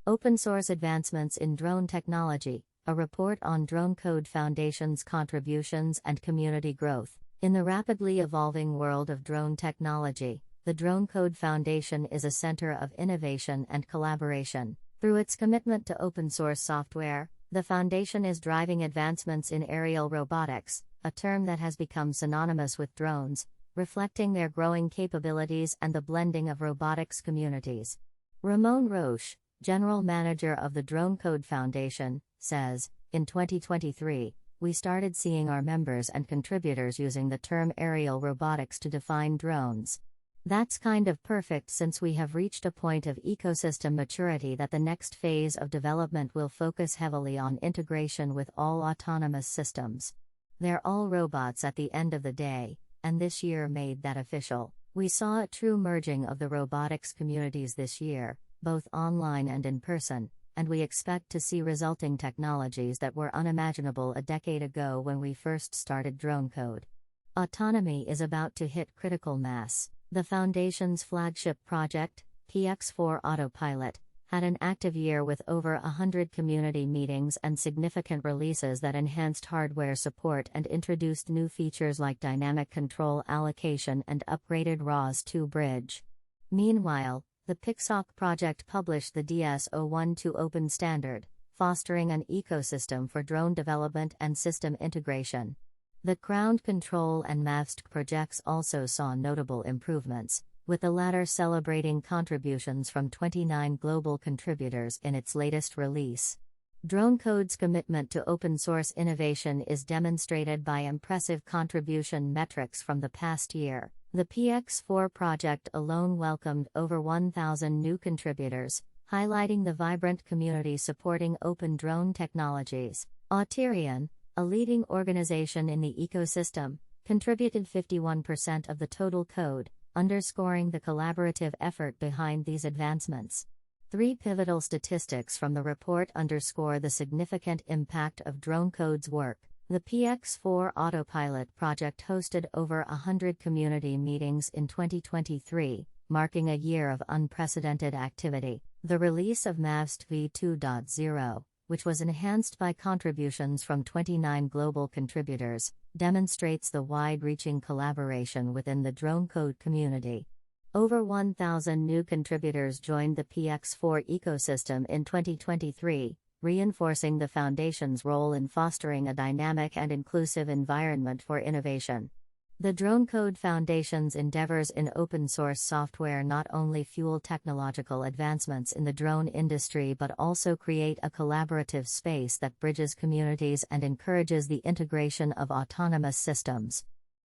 Open Source Advancements in Drone Technology, a report on Dronecode Foundation's contributions and community growth. In the rapidly evolving world of drone technology, the Dronecode Foundation is a center of innovation and collaboration. Through its commitment to open source software, the Foundation is driving advancements in aerial robotics, a term that has become synonymous with drones, reflecting their growing capabilities and the blending of robotics communities. Ramón Roche, General Manager of the Dronecode Foundation, says, "In 2023, we started seeing our members and contributors using the term aerial robotics to define drones. That's kind of perfect since we have reached a point of ecosystem maturity that the next phase of development will focus heavily on integration with all autonomous systems. They're all robots at the end of the day, and this year made that official. We saw a true merging of the robotics communities this year, both online and in person, and we expect to see resulting technologies that were unimaginable a decade ago when we first started Dronecode. Autonomy is about to hit critical mass. The Foundation's flagship project, PX4 Autopilot, had an active year with over 100 community meetings and significant releases that enhanced hardware support and introduced new features like dynamic control allocation and upgraded ROS2 bridge. Meanwhile, the PixOC project published the DS-012 open standard, fostering an ecosystem for drone development and system integration. The Ground Control and MAVST projects also saw notable improvements, with the latter celebrating contributions from 29 global contributors in its latest release. Dronecode's commitment to open-source innovation is demonstrated by impressive contribution metrics from the past year. The PX4 project alone welcomed over 1,000 new contributors, highlighting the vibrant community supporting open drone technologies. Auterion, a leading organization in the ecosystem, contributed 51% of the total code, underscoring the collaborative effort behind these advancements. 3 pivotal statistics from the report underscore the significant impact of Dronecode's work. The PX4 Autopilot project hosted over 100 community meetings in 2023, marking a year of unprecedented activity. The release of MAVST v2.0, which was enhanced by contributions from 29 global contributors, demonstrates the wide-reaching collaboration within the Dronecode community. Over 1,000 new contributors joined the PX4 ecosystem in 2023, reinforcing the Foundation's role in fostering a dynamic and inclusive environment for innovation. The Dronecode Foundation's endeavors in open-source software not only fuel technological advancements in the drone industry but also create a collaborative space that bridges communities and encourages the integration of autonomous systems.